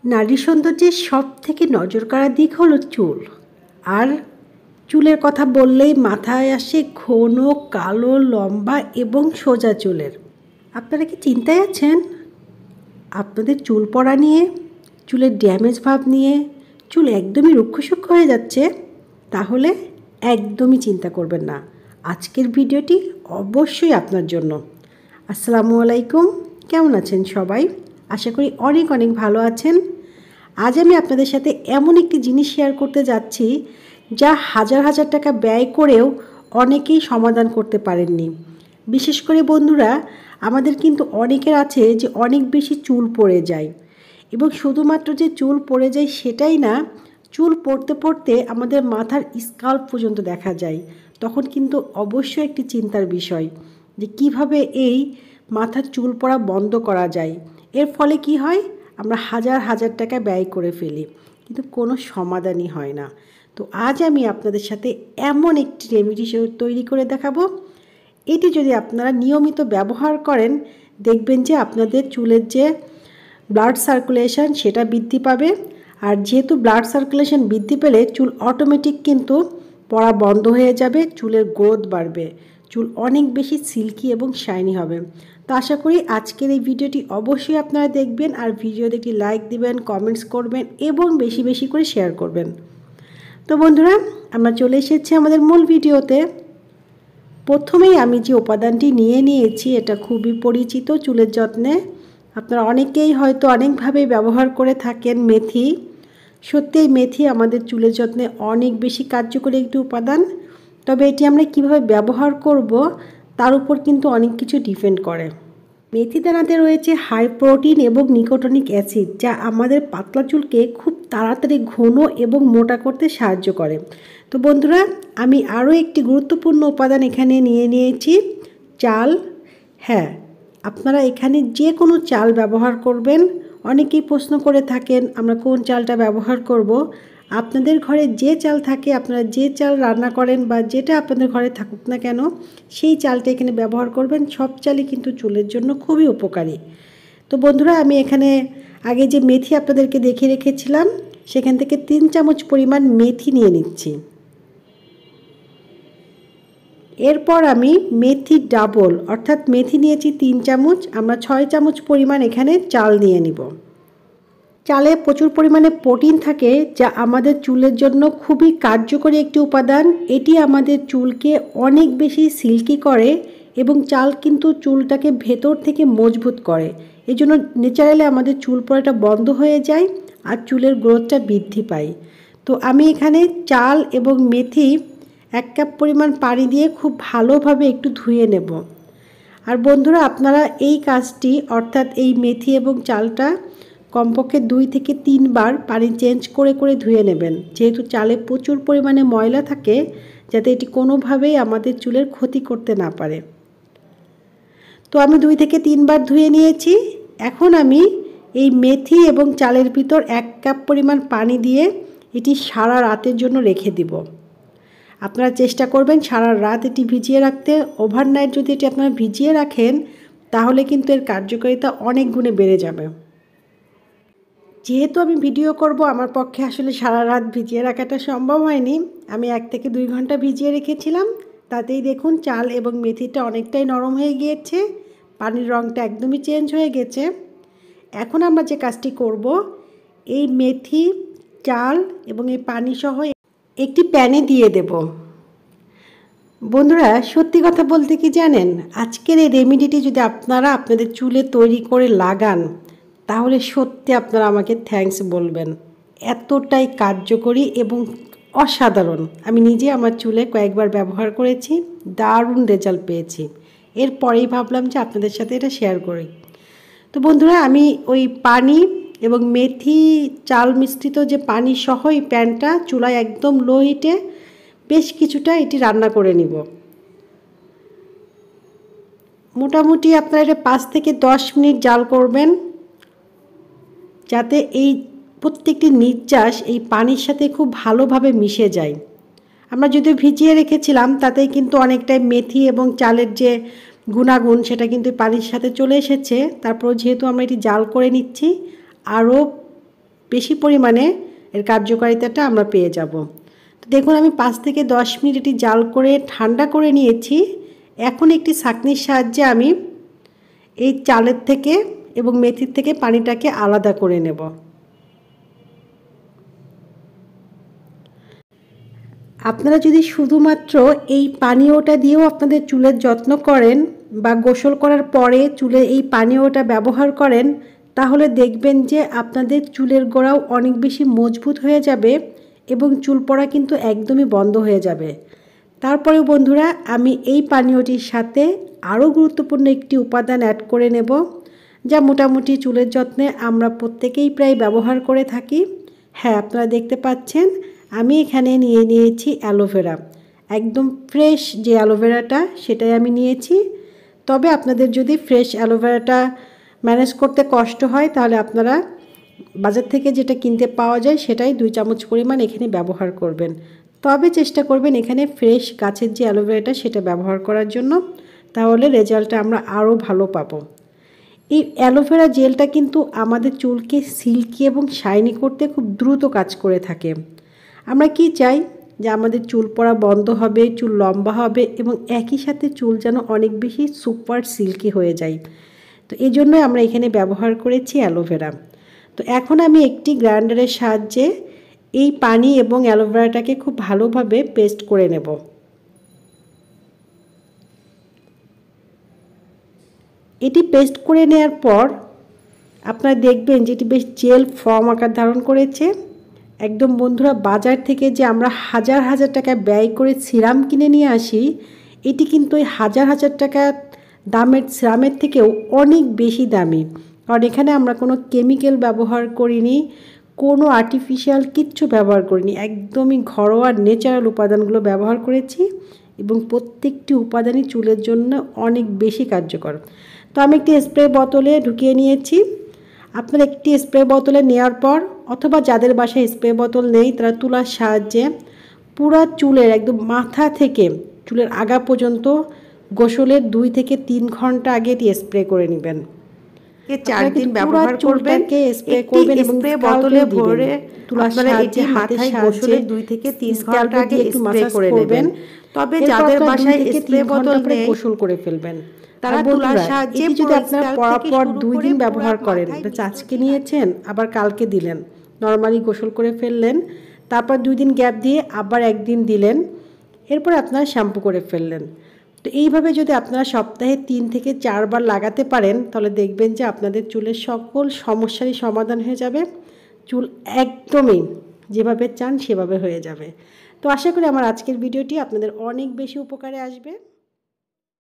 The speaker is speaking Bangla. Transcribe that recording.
নারী সৌন্দর্যের সবথেকে নজরকাড়া দিক হলো চুল। আর চুলের কথা বললেই মাথায় আসে ঘন কালো লম্বা এবং সোজা চুলের। আপনারা কি চিন্তায় আছেন আপনাদের চুল পড়া নিয়ে, চুলের ড্যামেজ ভাব নিয়ে? চুল একদমই রুক্ষসূক্ষ্ম হয়ে যাচ্ছে? তাহলে একদমই চিন্তা করবেন না, আজকের ভিডিওটি অবশ্যই আপনার জন্য। আসসালামু আলাইকুম, কেমন আছেন সবাই? আশা করি অনেক অনেক ভালো আছেন। আজ আমি আপনাদের সাথে এমন একটি জিনিস শেয়ার করতে যাচ্ছি যা হাজার হাজার টাকা ব্যয় করেও অনেকেই সমাধান করতে পারেননি। বিশেষ করে বন্ধুরা, আমাদের কিন্তু অনেকের আছে যে অনেক বেশি চুল পড়ে যায়, এবং শুধুমাত্র যে চুল পড়ে যায় সেটাই না, চুল পড়তে পড়তে আমাদের মাথার স্কাল্প পর্যন্ত দেখা যায়। তখন কিন্তু অবশ্যই একটি চিন্তার বিষয় যে কিভাবে এই মাথার চুল পড়া বন্ধ করা যায়। এর ফলে কি হয়, আমরা হাজার হাজার টাকা ব্যয় করে ফেলি, কিন্তু কোনো সমাধানই হয় না। তো আজ আমি আপনাদের সাথে এমন একটি রেমেডি তৈরি করে দেখাবো। এটি যদি আপনারা নিয়মিত ব্যবহার করেন, দেখবেন যে আপনাদের চুলের যে ব্লাড সার্কুলেশন সেটা বৃদ্ধি পাবে। আর যেহেতু ব্লাড সার্কুলেশন বৃদ্ধি পেলে চুল অটোমেটিক কিন্তু পড়া বন্ধ হয়ে যাবে, চুলের গ্রোথ বাড়বে, চুল অনেক বেশি সিল্কি এবং শাইনি হবে। তো আশা করি আজকের এই ভিডিওটি অবশ্যই আপনারা দেখবেন, আর ভিডিওতে একটি লাইক দিবেন, কমেন্টস করবেন এবং বেশি বেশি করে শেয়ার করবেন। তো বন্ধুরা, আমরা চলে এসেছি আমাদের মূল ভিডিওতে। প্রথমেই আমি যে উপাদানটি নিয়েছি এটা খুবই পরিচিত চুলের যত্নে, আপনারা অনেকেই হয়তো অনেকভাবে ব্যবহার করে থাকেন। মেথি। সত্যি এই মেথি আমাদের চুলের যত্নে অনেক বেশি কার্যকরী একটি উপাদান। তবে এটি আমরা কিভাবে ব্যবহার করব তার উপর কিন্তু অনেক কিছু ডিপেন্ড করে। মেথি দানাতে রয়েছে হাই প্রোটিন এবং নিকোটিনিক অ্যাসিড, যা আমাদের পাতলা চুলকে খুব তাড়াতাড়ি ঘন এবং মোটা করতে সাহায্য করে। তো বন্ধুরা, আমি আরও একটি গুরুত্বপূর্ণ উপাদান এখানে নিয়েছি, চাল। হ্যাঁ, আপনারা এখানে যে কোনো চাল ব্যবহার করবেন। অনেকেই প্রশ্ন করে থাকেন আমরা কোন চালটা ব্যবহার করব। আপনাদের ঘরে যে চাল থাকে, আপনারা যে চাল রান্না করেন বা যেটা আপনাদের ঘরে থাকুক না কেন, সেই চালটা এখানে ব্যবহার করবেন। সব চালই কিন্তু চুলের জন্য খুবই উপকারী। তো বন্ধুরা, আমি এখানে আগে যে মেথি আপনাদেরকে দেখিয়ে রেখেছিলাম সেখান থেকে 3 চামচ পরিমাণ মেথি নিয়ে নিচ্ছি। এরপর আমি মেথি ডাবল অর্থাৎ মেথি নিয়েছি 3 চামচ, আমরা 6 চামচ পরিমাণ এখানে চাল নিয়ে নিব। চালে প্রচুর পরিমাণে প্রোটিন থাকে, যা আমাদের চুলের জন্য খুবই কার্যকরী একটি উপাদান। এটি আমাদের চুলকে অনেক বেশি সিল্কি করে এবং চাল কিন্তু চুলটাকে ভেতর থেকে মজবুত করে। এই জন্য ন্যাচারালি আমাদের চুল পড়াটা বন্ধ হয়ে যায় আর চুলের গ্রোথটা বৃদ্ধি পায়। তো আমি এখানে চাল এবং মেথি 1 কাপ পরিমাণ পানি দিয়ে খুব ভালোভাবে একটু ধুয়ে নেব। আর বন্ধুরা, আপনারা এই কাজটি অর্থাৎ এই মেথি এবং চালটা কমপক্ষে 2 থেকে 3 বার পানি চেঞ্জ করে করে ধুয়ে নেবেন, যেহেতু চালে প্রচুর পরিমাণে ময়লা থাকে, যাতে এটি কোনোভাবেই আমাদের চুলের ক্ষতি করতে না পারে। তো আমি 2 থেকে 3 বার ধুয়ে নিয়েছি। এখন আমি এই মেথি এবং চালের ভিতর 1 কাপ পরিমাণ পানি দিয়ে এটি সারা রাতের জন্য রেখে দিব। আপনারা চেষ্টা করবেন সারা রাত এটি ভিজিয়ে রাখতে। ওভারনাইট যদি এটি আপনারা ভিজিয়ে রাখেন তাহলে কিন্তু এর কার্যকারিতা অনেক গুণে বেড়ে যাবে। যেহেতু আমি ভিডিও করব, আমার পক্ষে আসলে সারা রাত ভিজিয়ে রাখাটা সম্ভব হয়নি। আমি 1 থেকে 2 ঘন্টা ভিজিয়ে রেখেছিলাম। তাতেই দেখুন চাল এবং মেথিটা অনেকটাই নরম হয়ে গিয়েছে, পানির রঙটা একদমই চেঞ্জ হয়ে গেছে। এখন আমরা যে কাজটি করব, এই মেথি, চাল এবং এই পানি সহ একটি প্যানে দিয়ে দেব। বন্ধুরা, সত্যি কথা বলতে কি জানেন, আজকের এই রেমেডিটি যদি আপনারা আপনাদের চুলে তৈরি করে লাগান তাহলে সত্যি আপনারা আমাকে থ্যাঙ্কস বলবেন। এতটাই কার্যকরী এবং অসাধারণ। আমি নিজে আমার চুলে কয়েকবার ব্যবহার করেছি, দারুণ রেজাল্ট পেয়েছি। এরপরেই ভাবলাম যে আপনাদের সাথে এটা শেয়ার করি। তো বন্ধুরা, আমি ওই পানি এবং মেথি চাল মিশ্রিত যে পানি সহ এই প্যানটা চুলায় একদম লো হিটে বেশ কিছুটা এটি রান্না করে নিব। মোটামুটি আপনারা এটা 5 থেকে 10 মিনিট জাল করবেন, যাতে এই প্রত্যেকটি নির্যাস এই পানির সাথে খুব ভালোভাবে মিশে যায়। আমরা যদি ভিজিয়ে রেখেছিলাম তাতেই কিন্তু অনেকটাই মেথি এবং চালের যে গুণাগুণ সেটা কিন্তু পানির সাথে চলে এসেছে। তারপর যেহেতু আমরা এটি জাল করে নিচ্ছি, আরও বেশি পরিমাণে এর কার্যকারিতাটা আমরা পেয়ে যাব। তো দেখুন আমি 5 থেকে 10 মিনিট এটি জাল করে ঠান্ডা করে নিয়েছি। এখন একটি ছাঁকনির সাহায্যে আমি এই চালের থেকে এবং মেথির থেকে পানিটাকে আলাদা করে নেব। আপনারা যদি শুধুমাত্র এই পানীয়টা দিয়েও আপনাদের চুলের যত্ন করেন বা গোসল করার পরে চুলে এই পানীয়টা ব্যবহার করেন, তাহলে দেখবেন যে আপনাদের চুলের গোড়াও অনেক বেশি মজবুত হয়ে যাবে এবং চুল পড়া কিন্তু একদমই বন্ধ হয়ে যাবে। তারপরেও বন্ধুরা আমি এই পানীয়টির সাথে আরও গুরুত্বপূর্ণ একটি উপাদান অ্যাড করে নেব, যা মোটামুটি চুলের যত্নে আমরা প্রত্যেকেই প্রায় ব্যবহার করে থাকি। হ্যাঁ, আপনারা দেখতে পাচ্ছেন আমি এখানে নিয়ে নিয়েছি অ্যালোভেরা। একদম ফ্রেশ যে অ্যালোভেরাটা সেটাই আমি নিয়েছি। তবে আপনাদের যদি ফ্রেশ অ্যালোভেরাটা ম্যানেজ করতে কষ্ট হয় তাহলে আপনারা বাজার থেকে যেটা কিনতে পাওয়া যায় সেটাই 2 চামচ পরিমাণ এখানে ব্যবহার করবেন। তবে চেষ্টা করবেন এখানে ফ্রেশ গাছের যে অ্যালোভেরাটা সেটা ব্যবহার করার জন্য, তাহলে রেজাল্টটা আমরা আরও ভালো পাবো। এই অ্যালোভেরা জেলটা কিন্তু আমাদের চুলকে সিল্কি এবং শাইনি করতে খুব দ্রুত কাজ করে থাকে। আমরা কি চাই যে আমাদের চুল পড়া বন্ধ হবে, চুল লম্বা হবে এবং একই সাথে চুল যেন অনেক বেশি সুপার সিল্কি হয়ে যায়। তো এই জন্যই আমরা এখানে ব্যবহার করেছি অ্যালোভেরা। তো এখন আমি একটি গ্রাইন্ডারের সাহায্যে এই পানি এবং অ্যালোভেরাটাকে খুব ভালোভাবে পেস্ট করে নেব। এটি পেস্ট করে নেওয়ার পর আপনারা দেখবেন যে এটি বেশ জেল ফর্ম আকার ধারণ করেছে। একদম বন্ধুরা বাজার থেকে যে আমরা হাজার হাজার টাকা ব্যয় করে সিরাম কিনে নিয়ে আসি, এটি কিন্তু ওই হাজার হাজার টাকা দামের সিরামের থেকেও অনেক বেশি দামি। কারণ এখানে আমরা কোনো কেমিক্যাল ব্যবহার করিনি, কোনো আর্টিফিশিয়াল কিচ্ছু ব্যবহার করিনি, একদমই ঘরোয়া ন্যাচারাল উপাদানগুলো ব্যবহার করেছি এবং প্রত্যেকটি উপাদানই চুলের জন্য অনেক বেশি কার্যকর। তো আমি একটি স্প্রে বোতলে ঢুকিয়ে নিয়েছি। আপনারা একটি স্প্রে বোতলে নেওয়ার পর অথবা যাদের বাসায় স্প্রে বোতল নেই তারা তুলার সাহায্যে পুরো চুলের একদম মাথা থেকে চুলের আগা পর্যন্ত গোসলের 2 থেকে 3 ঘন্টা আগে এটি স্প্রে করে নেবেন। 4 দিন ব্যবহার করবেন, স্প্রে করবেন এবং স্প্রে বোতলে ভরে তুলার সাহায্যে মাথায় গোসলের 2 থেকে 3 ঘন্টা আগে স্প্রে করে নেবেন। তবে যাদের বাসায় স্প্রে বোতল নেই গোসল করে ফেলবেন। তারা তুলার সাহায্যে যদি আপনারা পরপর 2 দিন ব্যবহার করেন, আজকে নিয়েছেন আবার কালকে দিলেন, নরমালি গোসল করে ফেললেন, তারপর 2 দিন গ্যাপ দিয়ে আবার 1 দিন দিলেন, এরপর আপনারা শ্যাম্পু করে ফেললেন। তো এইভাবে যদি আপনারা সপ্তাহে 3 থেকে 4 বার লাগাতে পারেন তাহলে দেখবেন যে আপনাদের চুলের সকল সমস্যারই সমাধান হয়ে যাবে। চুল একদমই যেভাবে চান সেভাবে হয়ে যাবে। তো আশা করি আমার আজকের ভিডিওটি আপনাদের অনেক বেশি উপকারে আসবে।